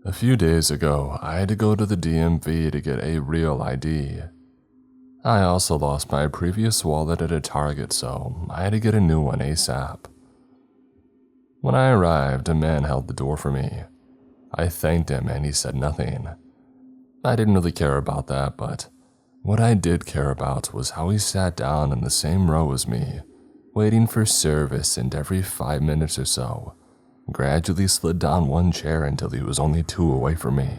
A few days ago, I had to go to the DMV to get a real ID. I also lost my previous wallet at a Target, so I had to get a new one ASAP. When I arrived, a man held the door for me. I thanked him and he said nothing. I didn't really care about that, but what I did care about was how he sat down in the same row as me, waiting for service, and every 5 minutes or so, gradually slid down one chair until he was only 2 away from me.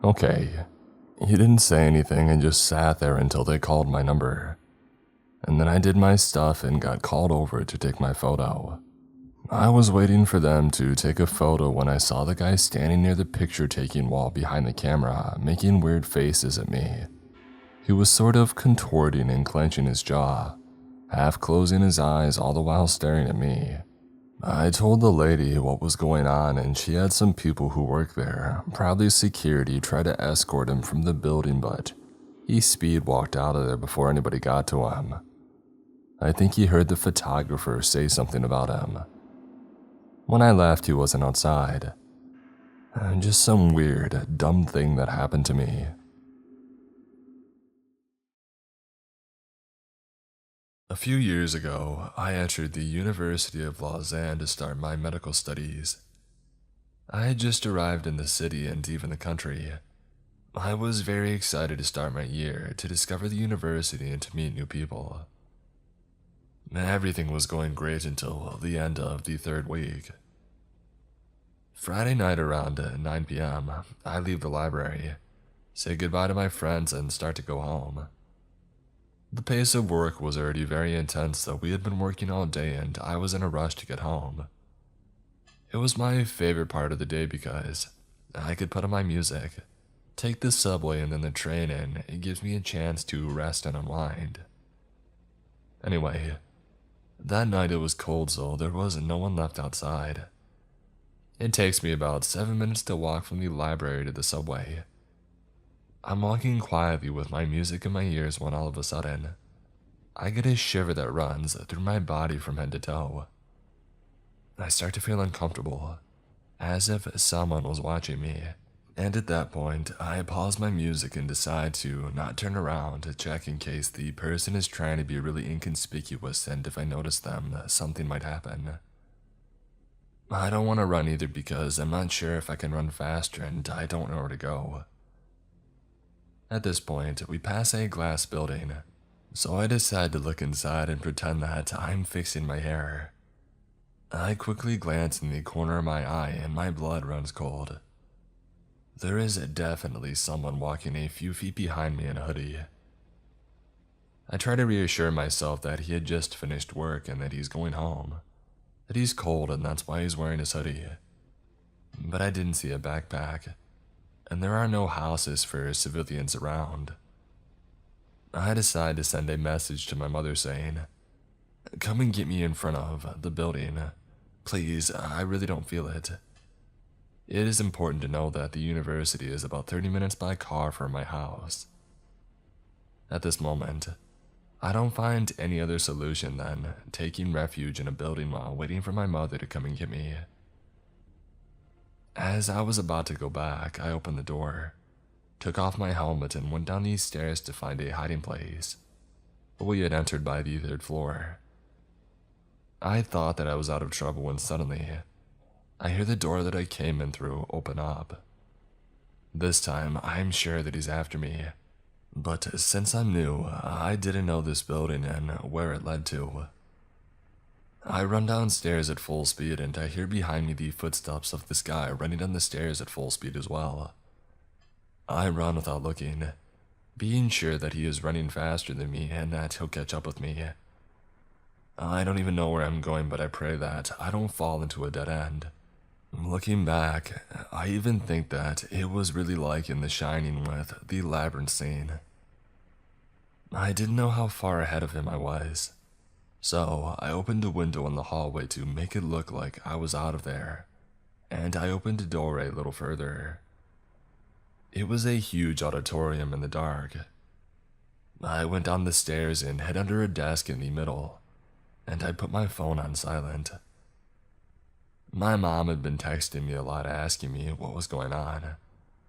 Okay, he didn't say anything and just sat there until they called my number. And then I did my stuff and got called over to take my photo. I was waiting for them to take a photo when I saw the guy standing near the picture-taking wall behind the camera, making weird faces at me. He was sort of contorting and clenching his jaw, half closing his eyes all the while staring at me. I told the lady what was going on, and she had some people who work there, probably security, try to escort him from the building, but he speed walked out of there before anybody got to him. I think he heard the photographer say something about him. When I left, he wasn't outside. Just some weird, dumb thing that happened to me. A few years ago, I entered the University of Lausanne to start my medical studies. I had just arrived in the city and even the country. I was very excited to start my year, to discover the university and to meet new people. Everything was going great until the end of the 3rd week. Friday night around 9 p.m., I leave the library, say goodbye to my friends, and start to go home. The pace of work was already very intense, so we had been working all day and I was in a rush to get home. It was my favorite part of the day because I could put on my music, take the subway and then the train, and it gives me a chance to rest and unwind. Anyway, that night it was cold, so there was no one left outside. It takes me about 7 minutes to walk from the library to the subway. I'm walking quietly with my music in my ears when all of a sudden, I get a shiver that runs through my body from head to toe. I start to feel uncomfortable, as if someone was watching me, and at that point, I pause my music and decide to not turn around to check in case the person is trying to be really inconspicuous, and if I notice them, something might happen. I don't want to run either because I'm not sure if I can run faster and I don't know where to go. At this point, we pass a glass building, so I decide to look inside and pretend that I'm fixing my hair. I quickly glance in the corner of my eye and my blood runs cold. There is definitely someone walking a few feet behind me in a hoodie. I try to reassure myself that he had just finished work and that he's going home, that he's cold and that's why he's wearing his hoodie. But I didn't see a backpack, and there are no houses for civilians around. I decide to send a message to my mother saying, "Come and get me in front of the building. Please, I really don't feel it." It is important to know that the university is about 30 minutes by car from my house. At this moment, I don't find any other solution than taking refuge in a building while waiting for my mother to come and get me. As I was about to go back, I opened the door, took off my helmet, and went down these stairs to find a hiding place. We had entered by the 3rd floor. I thought that I was out of trouble when suddenly, I hear the door that I came in through open up. This time, I'm sure that he's after me, but since I'm new, I didn't know this building and where it led to. I run downstairs at full speed and I hear behind me the footsteps of this guy running down the stairs at full speed as well. I run without looking, being sure that he is running faster than me and that he'll catch up with me. I don't even know where I'm going, but I pray that I don't fall into a dead end. Looking back, I even think that it was really like in The Shining with the labyrinth scene. I didn't know how far ahead of him I was, so I opened a window in the hallway to make it look like I was out of there, and I opened a door a little further. It was a huge auditorium in the dark. I went down the stairs and hid under a desk in the middle, and I put my phone on silent. My mom had been texting me a lot asking me what was going on,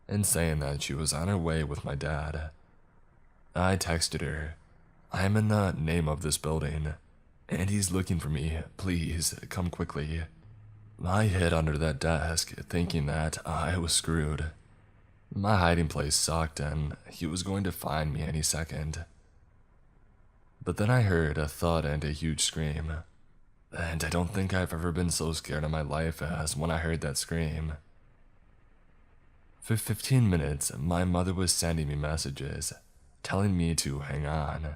and saying that she was on her way with my dad. I texted her, "I'm in the name of this building, and he's looking for me. Please, come quickly." I hid under that desk, thinking that I was screwed. My hiding place sucked, and he was going to find me any second. But then I heard a thud and a huge scream, and I don't think I've ever been so scared in my life as when I heard that scream. For 15 minutes, my mother was sending me messages, telling me to hang on.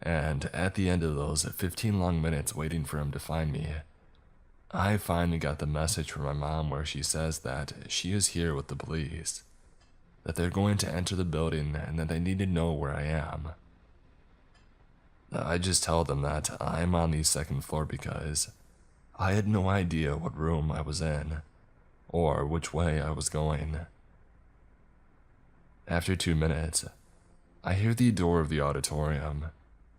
And at the end of those 15 long minutes waiting for him to find me, I finally got the message from my mom where she says that she is here with the police, that they're going to enter the building and that they need to know where I am. I just tell them that I'm on the second floor because I had no idea what room I was in or which way I was going. After 2 minutes, I hear the door of the auditorium,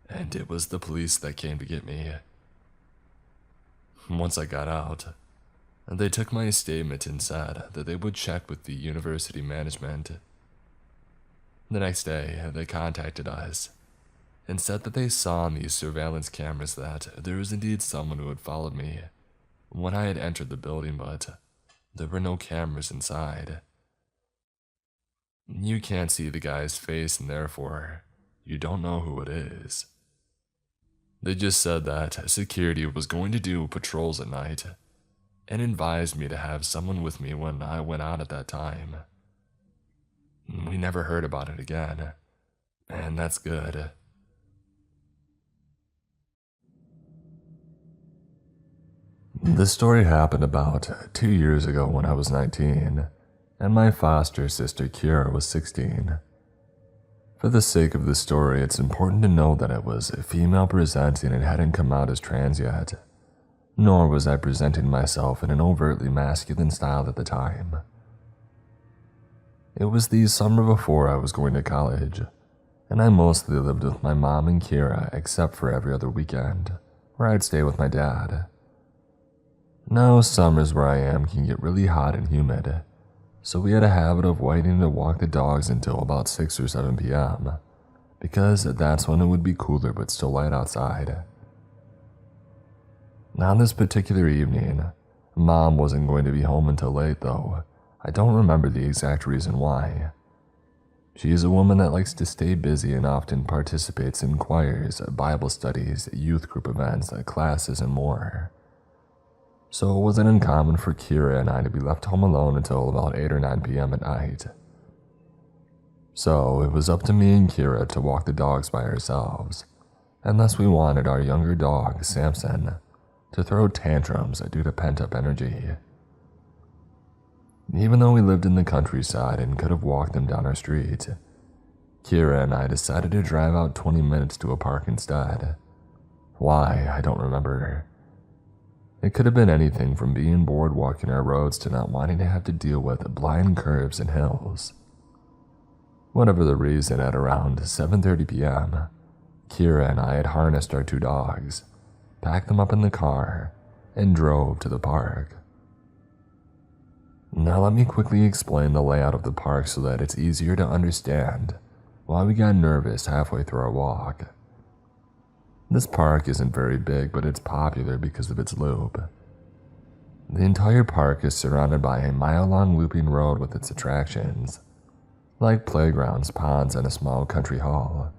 and it was the police that came to get me. Once I got out, they took my statement and said that they would check with the university management. The next day, they contacted us and said that they saw on these surveillance cameras that there was indeed someone who had followed me when I had entered the building, but there were no cameras inside. You can't see the guy's face, and therefore, you don't know who it is. They just said that security was going to do patrols at night and advised me to have someone with me when I went out at that time. We never heard about it again, and that's good. This story happened about 2 years ago when I was 19, and my foster sister Kira was 16. For the sake of the story, it's important to know that it was female presenting and hadn't come out as trans yet, nor was I presenting myself in an overtly masculine style at the time. It was the summer before I was going to college, and I mostly lived with my mom and Kira except for every other weekend, where I'd stay with my dad. Now, summers where I am can get really hot and humid, so we had a habit of waiting to walk the dogs until about 6 or 7 p.m., because that's when it would be cooler but still light outside. Now, this particular evening, Mom wasn't going to be home until late, though I don't remember the exact reason why. She is a woman that likes to stay busy and often participates in choirs, Bible studies, youth group events, classes, and more. So it wasn't uncommon for Kira and I to be left home alone until about 8 or 9 p.m. at night. So it was up to me and Kira to walk the dogs by ourselves, unless we wanted our younger dog, Samson, to throw tantrums due to pent-up energy. Even though we lived in the countryside and could have walked them down our street, Kira and I decided to drive out 20 minutes to a park instead. Why, I don't remember. It could have been anything from being bored walking our roads to not wanting to have to deal with blind curves and hills. Whatever the reason, at around 7:30 p.m., Kira and I had harnessed our 2 dogs, packed them up in the car, and drove to the park. Now let me quickly explain the layout of the park so that it's easier to understand why we got nervous halfway through our walk. This park isn't very big, but it's popular because of its loop. The entire park is surrounded by a mile-long looping road with its attractions, like playgrounds, ponds, and a small country hall,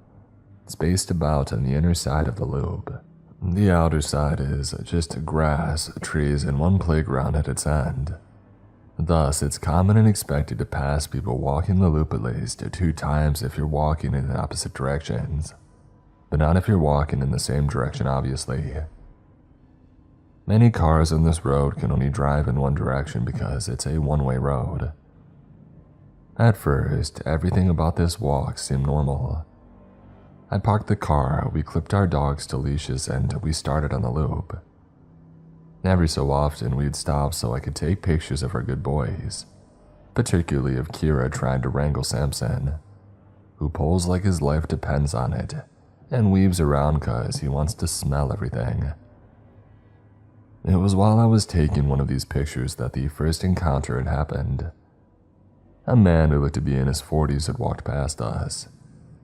spaced about on the inner side of the loop. The outer side is just grass, trees, and one playground at its end. Thus, it's common and expected to pass people walking the loop at least 2 times if you're walking in opposite directions, but not if you're walking in the same direction, obviously. Many cars on this road can only drive in one direction because it's a one-way road. At first, everything about this walk seemed normal. I parked the car, we clipped our dogs to leashes, and we started on the loop. Every so often, we'd stop so I could take pictures of our good boys, particularly of Kira trying to wrangle Samson, who pulls like his life depends on it, and weaves around cause he wants to smell everything. It was while I was taking one of these pictures that the first encounter had happened. A man who looked to be in his 40s had walked past us,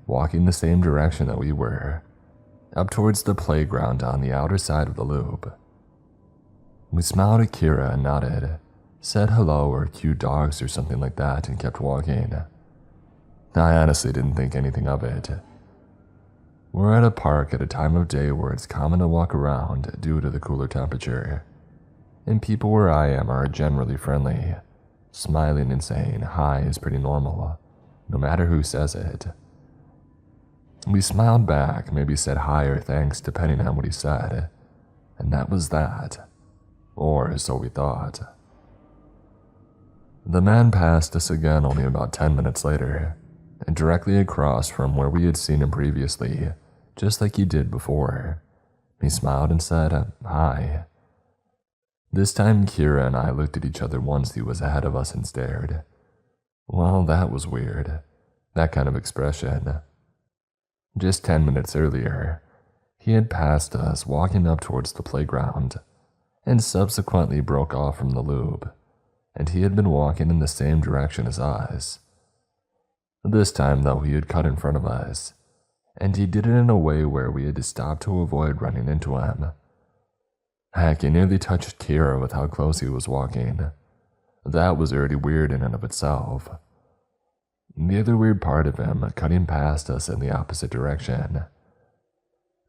walking the same direction that we were, up towards the playground on the outer side of the loop. We smiled at Kira and nodded, said hello or cute dogs or something like that, and kept walking. I honestly didn't think anything of it. We're at a park at a time of day where it's common to walk around due to the cooler temperature, and people where I am are generally friendly. Smiling and saying hi is pretty normal, no matter who says it. We smiled back, maybe said hi or thanks depending on what he said, and that was that. Or so we thought. The man passed us again only about 10 minutes later, and directly across from where we had seen him previously, just like he did before. He smiled and said, hi. This time Kira and I looked at each other once he was ahead of us and stared. Well, that was weird. That kind of expression. Just 10 minutes earlier, he had passed us walking up towards the playground, and subsequently broke off from the loop, and he had been walking in the same direction as us. This time, though, he had cut in front of us, and he did it in a way where we had to stop to avoid running into him. Heck, he nearly touched Kira with how close he was walking. That was already weird in and of itself. The other weird part of him cutting past us in the opposite direction.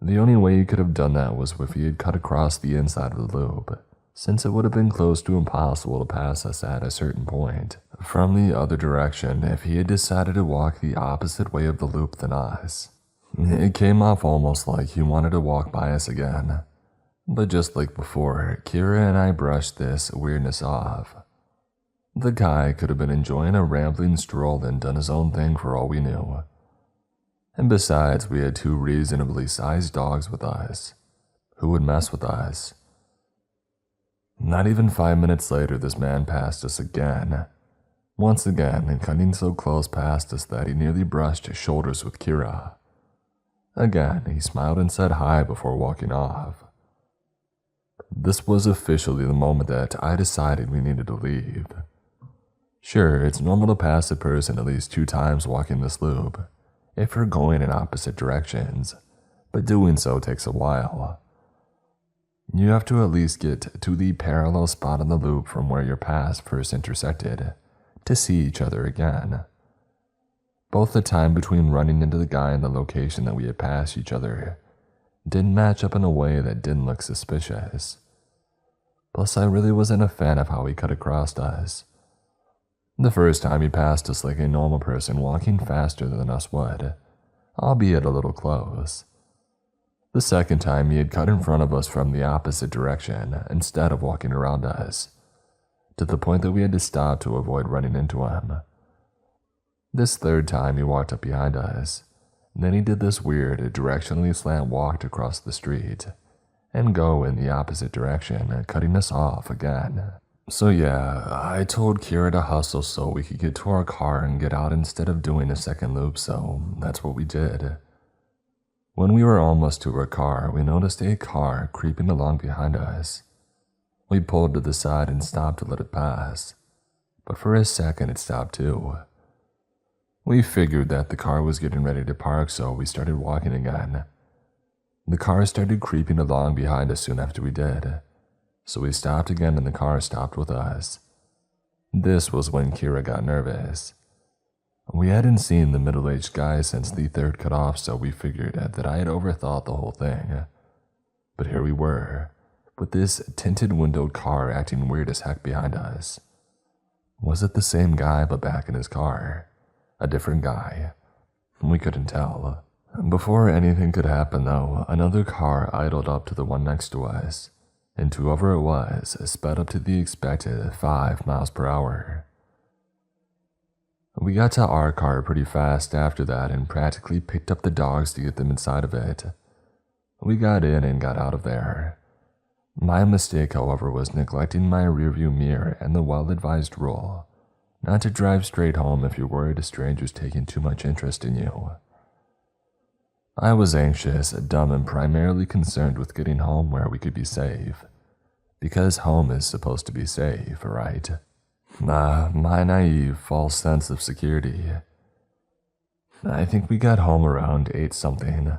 The only way he could have done that was if he had cut across the inside of the loop, since it would have been close to impossible to pass us at a certain point from the other direction if he had decided to walk the opposite way of the loop than us. It came off almost like he wanted to walk by us again. But just like before, Kira and I brushed this weirdness off. The guy could have been enjoying a rambling stroll and done his own thing for all we knew. And besides, we had 2 reasonably sized dogs with us. Who would mess with us? Not even 5 minutes later, this man passed us again. Once again, and cutting so close past us that he nearly brushed shoulders with Kira. Again, he smiled and said hi before walking off. This was officially the moment that I decided we needed to leave. Sure, it's normal to pass a person at least 2 times walking this loop, if you're going in opposite directions, but doing so takes a while. You have to at least get to the parallel spot on the loop from where your paths first intersected to see each other again. Both the time between running into the guy and the location that we had passed each other didn't match up in a way that didn't look suspicious. Plus, I really wasn't a fan of how he cut across us. The first time he passed us like a normal person walking faster than us would, albeit a little close. The second time he had cut in front of us from the opposite direction instead of walking around us, to the point that we had to stop to avoid running into him. This third time he walked up behind us, and then he did this weird directionally slant walk across the street, and go in the opposite direction, cutting us off again. So yeah, I told Kira to hustle so we could get to our car and get out instead of doing a second loop, so that's what we did. When we were almost to our car, we noticed a car creeping along behind us. We pulled to the side and stopped to let it pass, but for a second it stopped too. We figured that the car was getting ready to park, so we started walking again. The car started creeping along behind us soon after we did, so we stopped again and the car stopped with us. This was when Kira got nervous. We hadn't seen the middle-aged guy since the third cutoff, so we figured that I had overthought the whole thing. But here we were, with this tinted windowed car acting weird as heck behind us. Was it the same guy but back in his car? A different guy? We couldn't tell. Before anything could happen though, another car idled up to the one next to us, and whoever it was sped up to the expected 5 miles per hour. We got to our car pretty fast after that and practically picked up the dogs to get them inside of it. We got in and got out of there. My mistake, however, was neglecting my rearview mirror and the well-advised rule not to drive straight home if you're worried a stranger's taking too much interest in you. I was anxious, dumb, and primarily concerned with getting home where we could be safe. Because home is supposed to be safe, right? My naive, false sense of security. I think we got home around 8-something.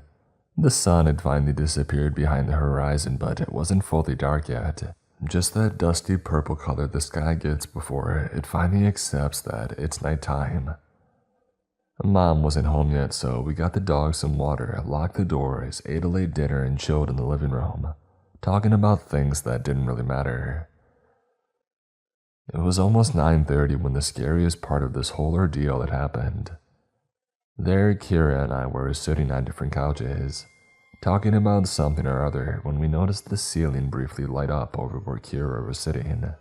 The sun had finally disappeared behind the horizon, but it wasn't fully dark yet. Just that dusty purple color the sky gets before it finally accepts that it's nighttime. Mom wasn't home yet, so we got the dogs some water, locked the doors, ate a late dinner, and chilled in the living room, talking about things that didn't really matter. It was almost 9:30 when the scariest part of this whole ordeal had happened. There, Kira and I were sitting on different couches, talking about something or other when we noticed the ceiling briefly light up over where Kira was sitting.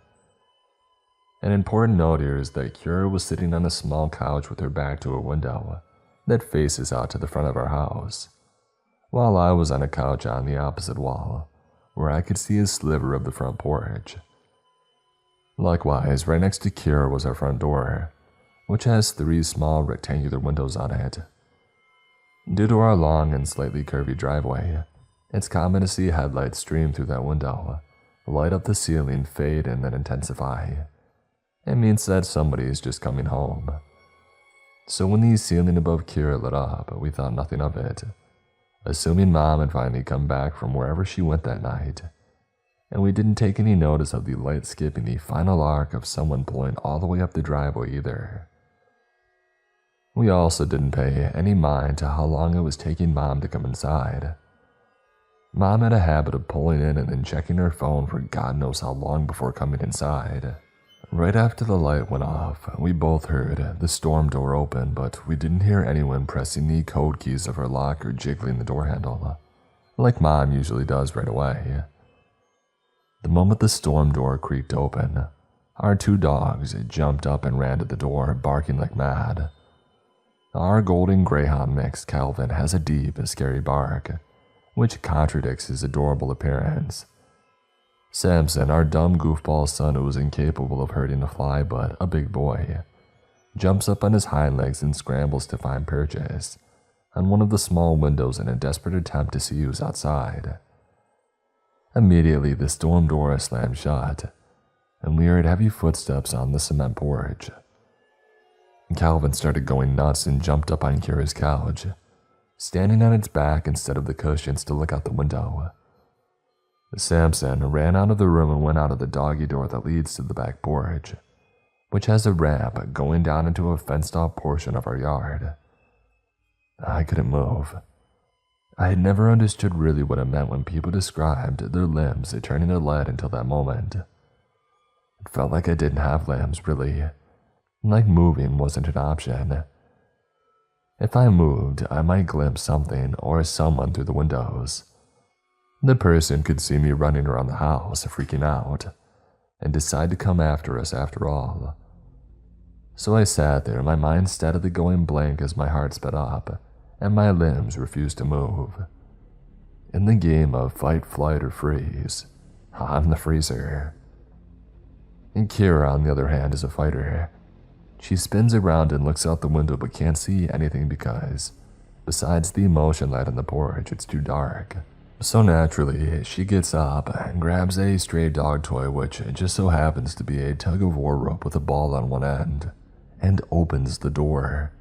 An important note here is that Kira was sitting on a small couch with her back to a window that faces out to the front of our house, while I was on a couch on the opposite wall, where I could see a sliver of the front porch. Likewise, right next to Kira was our front door, which has 3 small rectangular windows on it. Due to our long and slightly curvy driveway, it's common to see headlights stream through that window, light up the ceiling, fade, and then intensify. It means that somebody is just coming home. So when the ceiling above Kira lit up, we thought nothing of it, assuming Mom had finally come back from wherever she went that night, and we didn't take any notice of the light skipping the final arc of someone pulling all the way up the driveway either. We also didn't pay any mind to how long it was taking Mom to come inside. Mom had a habit of pulling in and then checking her phone for God knows how long before coming inside. Right after the light went off, we both heard the storm door open, but we didn't hear anyone pressing the code keys of her lock or jiggling the door handle, like Mom usually does right away. The moment the storm door creaked open, our 2 dogs jumped up and ran to the door, barking like mad. Our golden greyhound mix, Calvin, has a deep and scary bark, which contradicts his adorable appearance. Samson, our dumb goofball son who was incapable of hurting a fly but a big boy, jumps up on his hind legs and scrambles to find purchase on one of the small windows in a desperate attempt to see who's outside. Immediately, the storm door slammed shut, and we heard heavy footsteps on the cement porch. Calvin started going nuts and jumped up on Kira's couch, standing on its back instead of the cushions to look out the window. Samson ran out of the room and went out of the doggy door that leads to the back porch, which has a ramp going down into a fenced-off portion of our yard. I couldn't move. I had never understood really what it meant when people described their limbs turning to lead until that moment. It felt like I didn't have limbs, really. Like moving wasn't an option. If I moved, I might glimpse something or someone through the windows. The person could see me running around the house, freaking out, and decide to come after us after all. So I sat there, my mind steadily going blank as my heart sped up, and my limbs refused to move. In the game of fight, flight, or freeze, I'm the freezer. And Kira, on the other hand, is a fighter. She spins around and looks out the window but can't see anything because, besides the motion light on the porch, it's too dark. So naturally, she gets up and grabs a stray dog toy, which just so happens to be a tug-of-war rope with a ball on one end, and opens the door.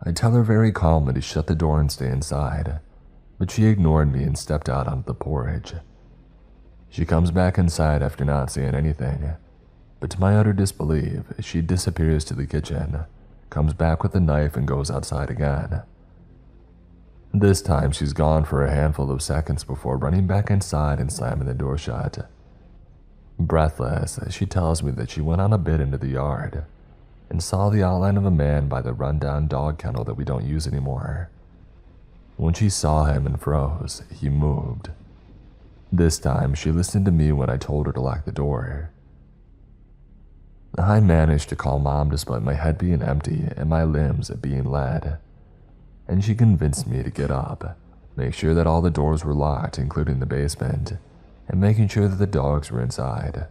I tell her very calmly to shut the door and stay inside, but she ignored me and stepped out onto the porch. She comes back inside after not saying anything, but to my utter disbelief, she disappears to the kitchen, comes back with a knife and goes outside again. This time she's gone for a handful of seconds before running back inside and slamming the door shut. Breathless, she tells me that she went on a bit into the yard and saw the outline of a man by the rundown dog kennel that we don't use anymore. When she saw him and froze, he moved. This time she listened to me when I told her to lock the door. I managed to call Mom despite my head being empty and my limbs being lead, and she convinced me to get up, make sure that all the doors were locked, including the basement, and making sure that the dogs were inside.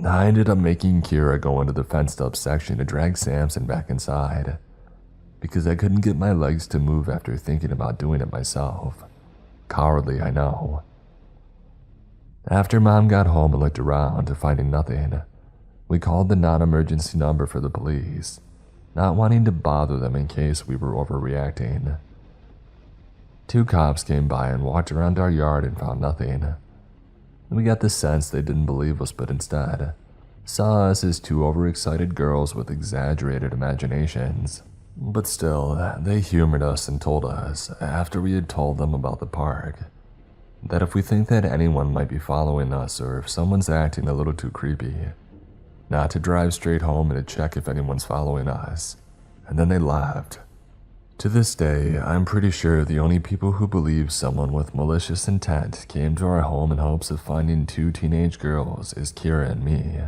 I ended up making Kira go into the fenced-up section to drag Samson back inside, because I couldn't get my legs to move after thinking about doing it myself. Cowardly, I know. After Mom got home and looked around, finding nothing, we called the non-emergency number for the police, not wanting to bother them in case we were overreacting. 2 cops came by and walked around our yard and found nothing. We got the sense they didn't believe us, but instead saw us as 2 overexcited girls with exaggerated imaginations. But still, they humored us and told us, after we had told them about the park, that if we think that anyone might be following us or if someone's acting a little too creepy, not to drive straight home and to check if anyone's following us. And then they laughed. To this day, I'm pretty sure the only people who believe someone with malicious intent came to our home in hopes of finding 2 teenage girls is Kira and me.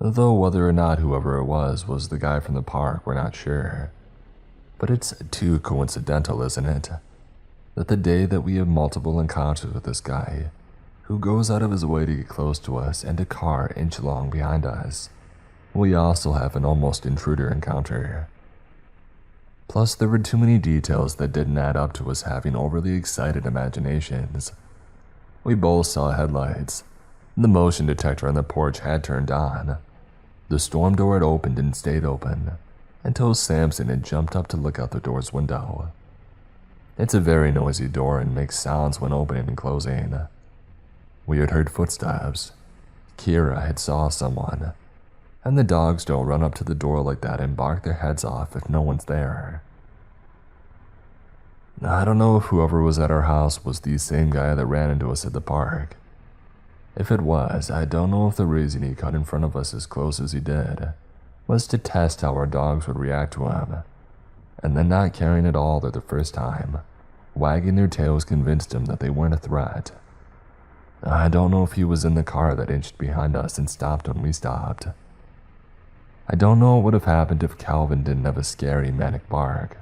Though whether or not whoever it was the guy from the park, we're not sure. But it's too coincidental, isn't it? That the day that we have multiple encounters with this guy, who goes out of his way to get close to us and a car inch-long behind us, we also have an almost intruder encounter. Plus, there were too many details that didn't add up to us having overly excited imaginations. We both saw headlights. The motion detector on the porch had turned on. The storm door had opened and stayed open until Samson had jumped up to look out the door's window. It's a very noisy door and makes sounds when opening and closing. We had heard footsteps. Kira had saw someone. And the dogs don't run up to the door like that and bark their heads off if no one's there. I don't know if whoever was at our house was the same guy that ran into us at the park. If it was, I don't know if the reason he cut in front of us as close as he did was to test how our dogs would react to him, and then not caring at all the first time, wagging their tails convinced him that they weren't a threat. I don't know if he was in the car that inched behind us and stopped when we stopped. I don't know what would have happened if Calvin didn't have a scary manic bark,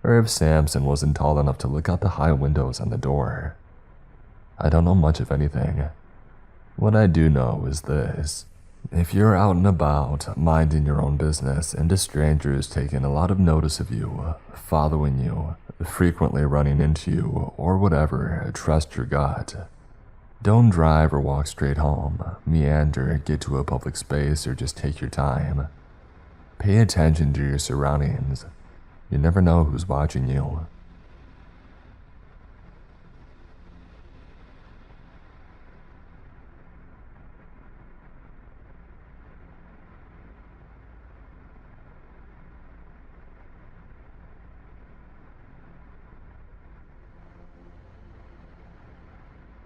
or if Samson wasn't tall enough to look out the high windows on the door. I don't know much of anything. What I do know is this: if you're out and about, minding your own business, and a stranger is taking a lot of notice of you, following you, frequently running into you, or whatever, trust your gut. Don't drive or walk straight home, meander, get to a public space, or just take your time. Pay attention to your surroundings. You never know who's watching you.